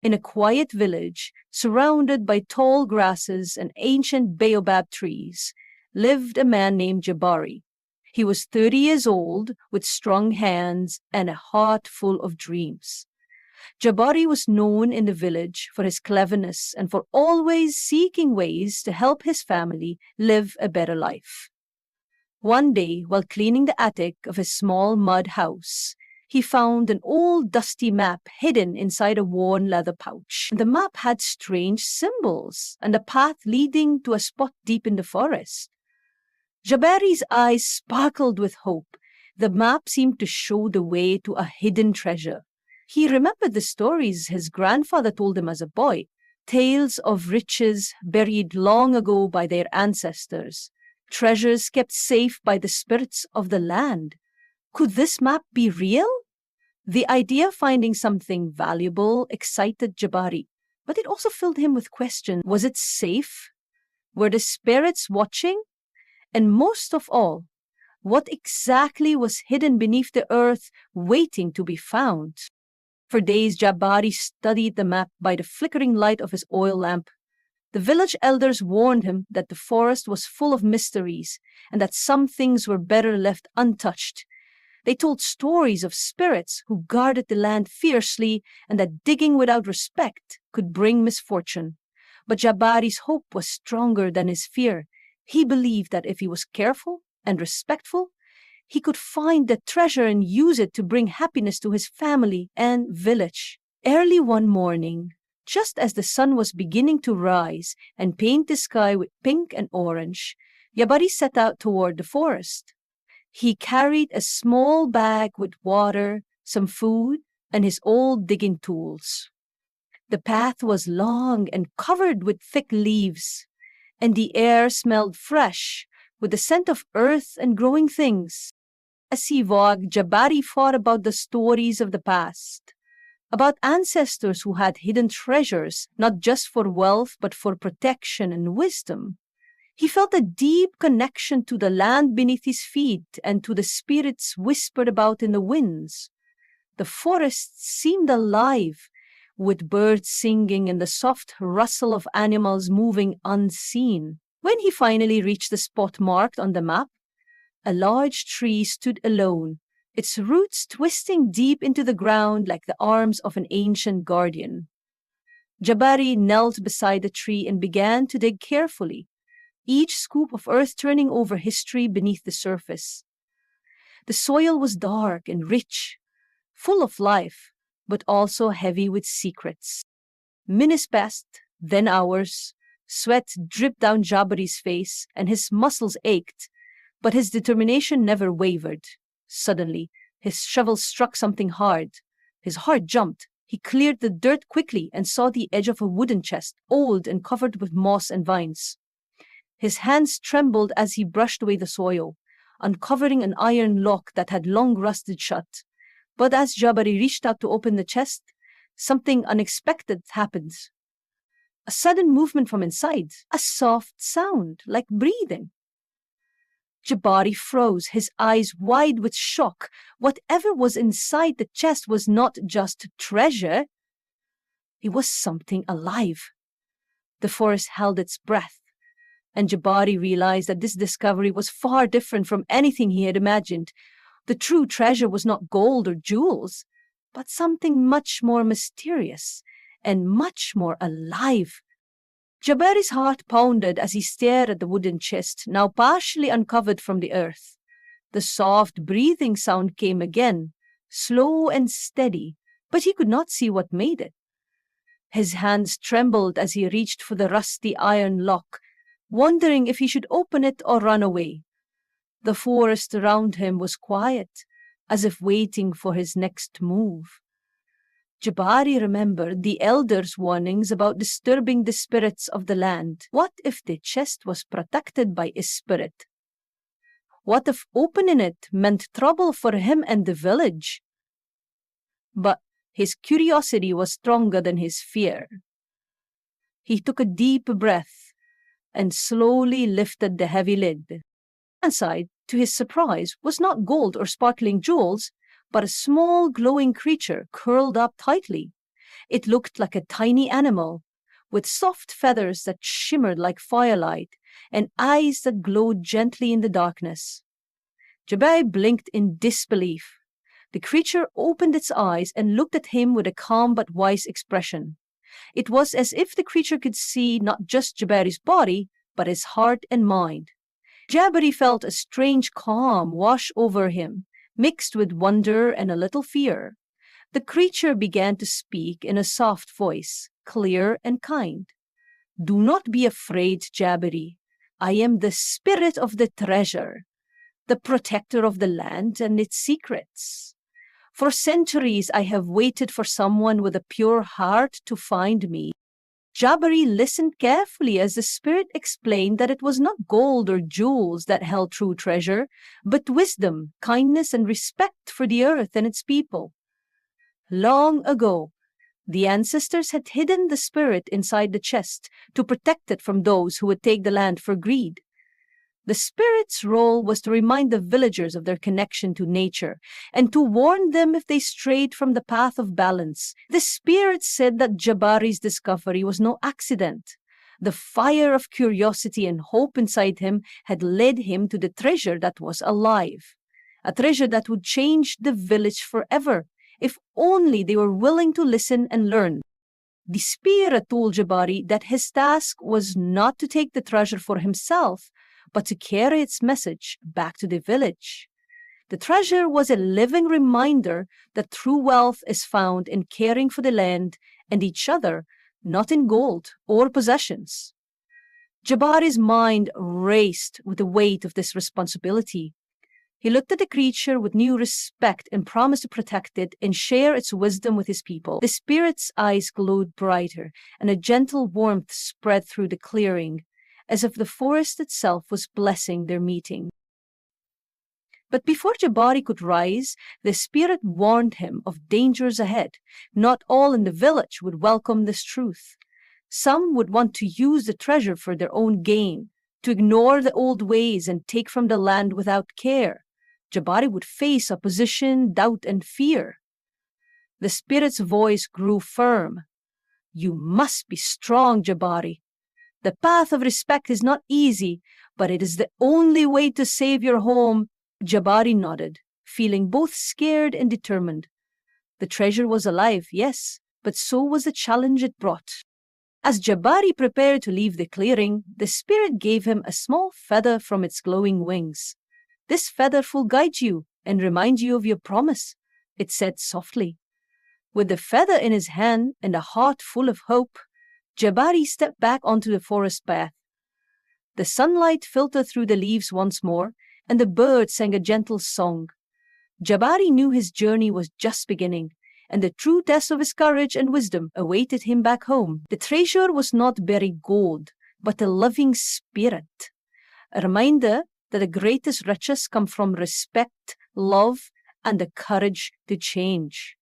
In a quiet village, surrounded by tall grasses and ancient baobab trees, lived a man named Jabari. He was 30 years old, with strong hands and a heart full of dreams. Jabari was known in the village for his cleverness and for always seeking ways to help his family live a better life. One day, while cleaning the attic of his small mud house, he found an old dusty map hidden inside a worn leather pouch. The map had strange symbols and a path leading to a spot deep in the forest. Jabari's eyes sparkled with hope. The map seemed to show the way to a hidden treasure. He remembered the stories his grandfather told him as a boy, tales of riches buried long ago by their ancestors, treasures kept safe by the spirits of the land. Could this map be real? The idea of finding something valuable excited Jabari, but it also filled him with questions. Was it safe? Were the spirits watching? And most of all, what exactly was hidden beneath the earth waiting to be found? For days, Jabari studied the map by the flickering light of his oil lamp. The village elders warned him that the forest was full of mysteries and that some things were better left untouched. They told stories of spirits who guarded the land fiercely and that digging without respect could bring misfortune. But Jabari's hope was stronger than his fear. He believed that if he was careful and respectful, he could find the treasure and use it to bring happiness to his family and village. Early one morning, just as the sun was beginning to rise and paint the sky with pink and orange, Jabari set out toward the forest. He carried a small bag with water, some food, and his old digging tools. The path was long and covered with thick leaves, and the air smelled fresh with the scent of earth and growing things. As he walked, Jabari thought about the stories of the past, about ancestors who had hidden treasures, not just for wealth, but for protection and wisdom. He felt a deep connection to the land beneath his feet and to the spirits whispered about in the winds. The forest seemed alive, with birds singing and the soft rustle of animals moving unseen. When he finally reached the spot marked on the map, a large tree stood alone, its roots twisting deep into the ground like the arms of an ancient guardian. Jabari knelt beside the tree and began to dig carefully, each scoop of earth turning over history beneath the surface. The soil was dark and rich, full of life, but also heavy with secrets. Minutes passed, then hours. Sweat dripped down Jabari's face and his muscles ached, but his determination never wavered. Suddenly, his shovel struck something hard. His heart jumped. He cleared the dirt quickly and saw the edge of a wooden chest, old and covered with moss and vines. His hands trembled as he brushed away the soil, uncovering an iron lock that had long rusted shut. But as Jabari reached out to open the chest, something unexpected happened. A sudden movement from inside, a soft sound like breathing. Jabari froze, his eyes wide with shock. Whatever was inside the chest was not just treasure. It was something alive. The forest held its breath, and Jabari realized that this discovery was far different from anything he had imagined. The true treasure was not gold or jewels, but something much more mysterious and much more alive. Jabari's heart pounded as he stared at the wooden chest, now partially uncovered from the earth. The soft breathing sound came again, slow and steady, but he could not see what made it. His hands trembled as he reached for the rusty iron lock, wondering if he should open it or run away. The forest around him was quiet, as if waiting for his next move. Jabari remembered the elders' warnings about disturbing the spirits of the land. What if the chest was protected by a spirit? What if opening it meant trouble for him and the village? But his curiosity was stronger than his fear. He took a deep breath and slowly lifted the heavy lid. Inside, to his surprise, was not gold or sparkling jewels, but a small glowing creature curled up tightly. It looked like a tiny animal, with soft feathers that shimmered like firelight and eyes that glowed gently in the darkness. Jabari blinked in disbelief. The creature opened its eyes and looked at him with a calm but wise expression. It was as if the creature could see not just Jabari's body, but his heart and mind. Jabari felt a strange calm wash over him, mixed with wonder and a little fear. The creature began to speak in a soft voice, clear and kind. "Do not be afraid, Jabari. I am the spirit of the treasure, the protector of the land and its secrets. For centuries I have waited for someone with a pure heart to find me." Jabari listened carefully as the spirit explained that it was not gold or jewels that held true treasure, but wisdom, kindness, and respect for the earth and its people. Long ago, the ancestors had hidden the spirit inside the chest to protect it from those who would take the land for greed. The spirit's role was to remind the villagers of their connection to nature and to warn them if they strayed from the path of balance. The spirit said that Jabari's discovery was no accident. The fire of curiosity and hope inside him had led him to the treasure that was alive, a treasure that would change the village forever, if only they were willing to listen and learn. The spirit told Jabari that his task was not to take the treasure for himself, but to carry its message back to the village. The treasure was a living reminder that true wealth is found in caring for the land and each other, not in gold or possessions. Jabari's mind raced with the weight of this responsibility. He looked at the creature with new respect and promised to protect it and share its wisdom with his people. The spirit's eyes glowed brighter, and a gentle warmth spread through the clearing, as if the forest itself was blessing their meeting. But before Jabari could rise, the spirit warned him of dangers ahead. Not all in the village would welcome this truth. Some would want to use the treasure for their own gain, to ignore the old ways and take from the land without care. Jabari would face opposition, doubt, and fear. The spirit's voice grew firm. "You must be strong, Jabari. The path of respect is not easy, but it is the only way to save your home." Jabari nodded, feeling both scared and determined. The treasure was alive, yes, but so was the challenge it brought. As Jabari prepared to leave the clearing, the spirit gave him a small feather from its glowing wings. "This feather will guide you and remind you of your promise," it said softly. With the feather in his hand and a heart full of hope, Jabari stepped back onto the forest path. The sunlight filtered through the leaves once more, and the birds sang a gentle song. Jabari knew his journey was just beginning, and the true test of his courage and wisdom awaited him back home. The treasure was not buried gold, but a living spirit, a reminder that the greatest riches come from respect, love, and the courage to change.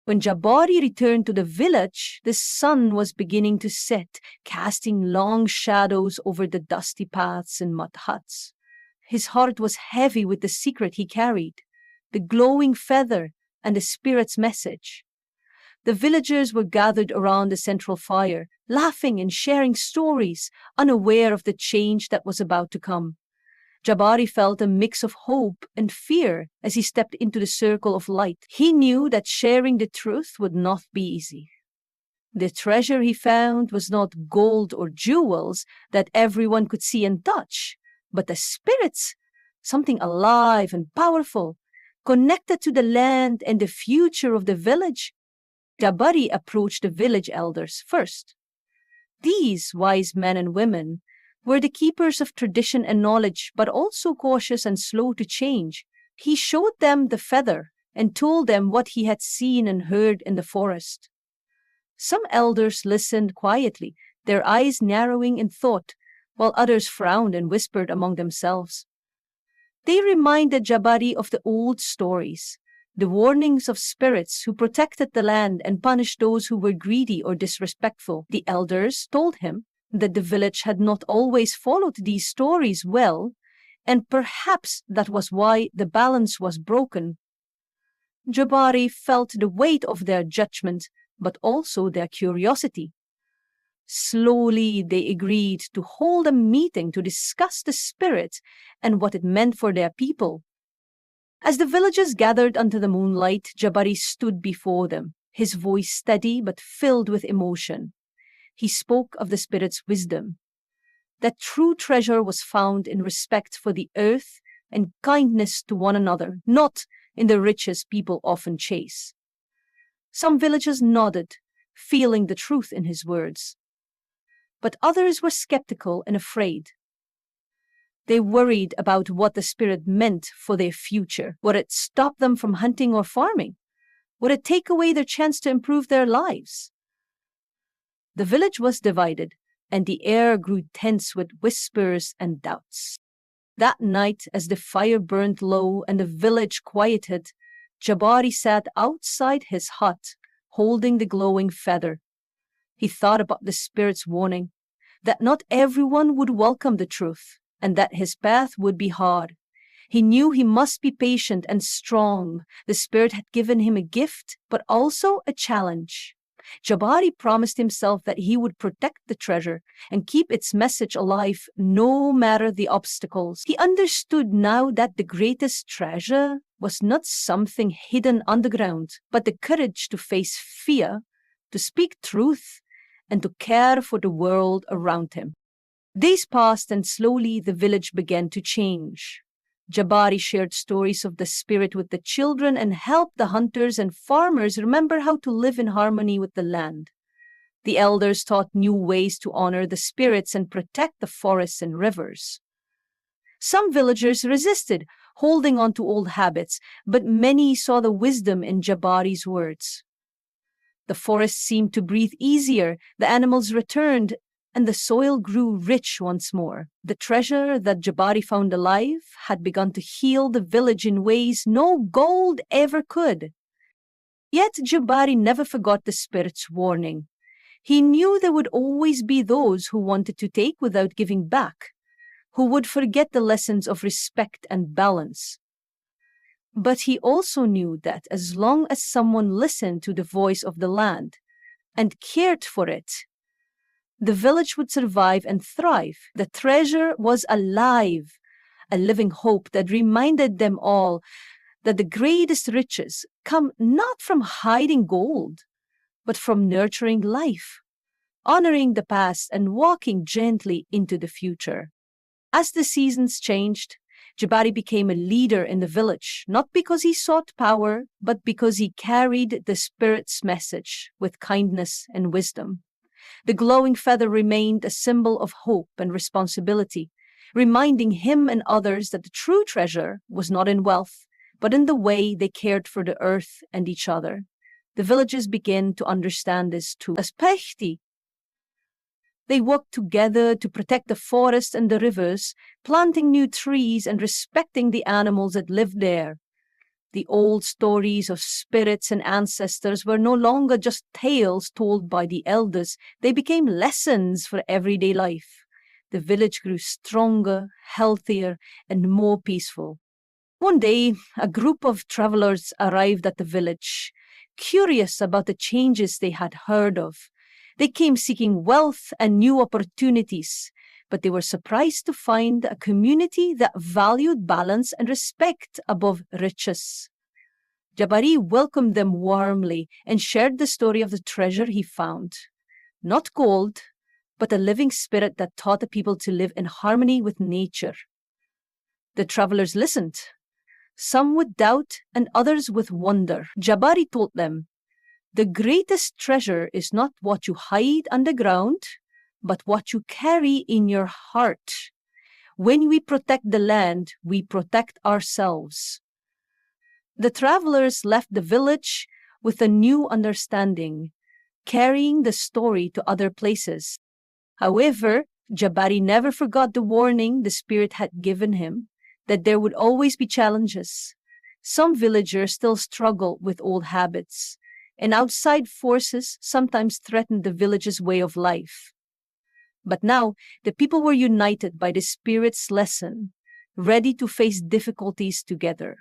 When Jabari returned to the village, the sun was beginning to set, casting long shadows over the dusty paths and mud huts. His heart was heavy with the secret he carried, the glowing feather and the spirit's message. The villagers were gathered around the central fire, laughing and sharing stories, unaware of the change that was about to come. Jabari felt a mix of hope and fear as he stepped into the circle of light. He knew that sharing the truth would not be easy. The treasure he found was not gold or jewels that everyone could see and touch, but the spirits, something alive and powerful, connected to the land and the future of the village. Jabari approached the village elders first. These wise men and women were the keepers of tradition and knowledge, but also cautious and slow to change. He showed them the feather and told them what he had seen and heard in the forest. Some elders listened quietly, their eyes narrowing in thought, while others frowned and whispered among themselves. They reminded Jabari of the old stories, the warnings of spirits who protected the land and punished those who were greedy or disrespectful. The elders told him that the village had not always followed these stories well, and perhaps that was why the balance was broken. Jabari felt the weight of their judgment, but also their curiosity. Slowly, they agreed to hold a meeting to discuss the spirit and what it meant for their people. As the villagers gathered under the moonlight, Jabari stood before them, his voice steady but filled with emotion. He spoke of the spirit's wisdom, that true treasure was found in respect for the earth and kindness to one another, not in the riches people often chase. Some villagers nodded, feeling the truth in his words. But others were skeptical and afraid. They worried about what the spirit meant for their future. Would it stop them from hunting or farming? Would it take away their chance to improve their lives? The village was divided, and the air grew tense with whispers and doubts. That night, as the fire burned low and the village quieted, Jabari sat outside his hut, holding the glowing feather. He thought about the spirit's warning, that not everyone would welcome the truth, and that his path would be hard. He knew he must be patient and strong. The spirit had given him a gift, but also a challenge. Jabari promised himself that he would protect the treasure and keep its message alive no matter the obstacles. He understood now that the greatest treasure was not something hidden underground, but the courage to face fear, to speak truth, and to care for the world around him. Days passed and slowly the village began to change. Jabari shared stories of the spirit with the children and helped the hunters and farmers remember how to live in harmony with the land. The elders taught new ways to honor the spirits and protect the forests and rivers. Some villagers resisted, holding on to old habits, but many saw the wisdom in Jabari's words. The forest seemed to breathe easier, the animals returned, and the soil grew rich once more. The treasure that Jabari found alive had begun to heal the village in ways no gold ever could. Yet Jabari never forgot the spirit's warning. He knew there would always be those who wanted to take without giving back, who would forget the lessons of respect and balance. But he also knew that as long as someone listened to the voice of the land and cared for it, the village would survive and thrive. The treasure was alive, a living hope that reminded them all that the greatest riches come not from hiding gold, but from nurturing life, honoring the past and walking gently into the future. As the seasons changed, Jabari became a leader in the village, not because he sought power, but because he carried the spirit's message with kindness and wisdom. The glowing feather remained a symbol of hope and responsibility, reminding him and others that the true treasure was not in wealth, but in the way they cared for the earth and each other. The villagers began to understand this too. As Pechti, they worked together to protect the forest and the rivers, planting new trees and respecting the animals that lived there. The old stories of spirits and ancestors were no longer just tales told by the elders. They became lessons for everyday life. The village grew stronger, healthier, and more peaceful. One day, a group of travelers arrived at the village, curious about the changes they had heard of. They came seeking wealth and new opportunities, but they were surprised to find a community that valued balance and respect above riches. Jabari welcomed them warmly and shared the story of the treasure he found. Not gold, but a living spirit that taught the people to live in harmony with nature. The travelers listened, some with doubt and others with wonder. Jabari told them, "The greatest treasure is not what you hide underground, but what you carry in your heart. When we protect the land, we protect ourselves." The travelers left the village with a new understanding, carrying the story to other places. However, Jabari never forgot the warning the spirit had given him, that there would always be challenges. Some villagers still struggle with old habits, and outside forces sometimes threatened the village's way of life. But now, the people were united by the Spirit's lesson, ready to face difficulties together.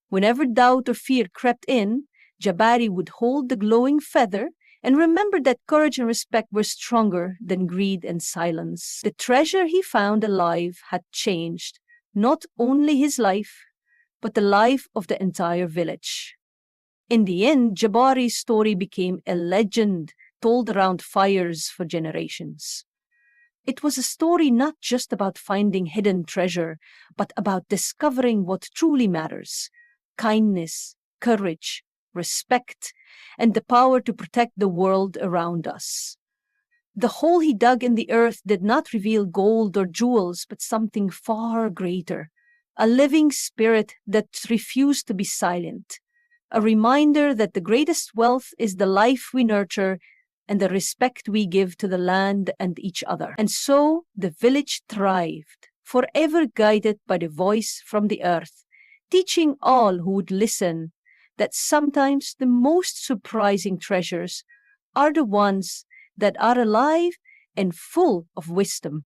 Whenever doubt or fear crept in, Jabari would hold the glowing feather and remember that courage and respect were stronger than greed and silence. The treasure he found alive had changed not only his life, but the life of the entire village. In the end, Jabari's story became a legend told around fires for generations. It was a story not just about finding hidden treasure, but about discovering what truly matters: kindness, courage, respect, and the power to protect the world around us. The hole he dug in the earth did not reveal gold or jewels, but something far greater: a living spirit that refused to be silent, a reminder that the greatest wealth is the life we nurture and the respect we give to the land and each other. And so the village thrived, forever guided by the voice from the earth, teaching all who would listen that sometimes the most surprising treasures are the ones that are alive and full of wisdom.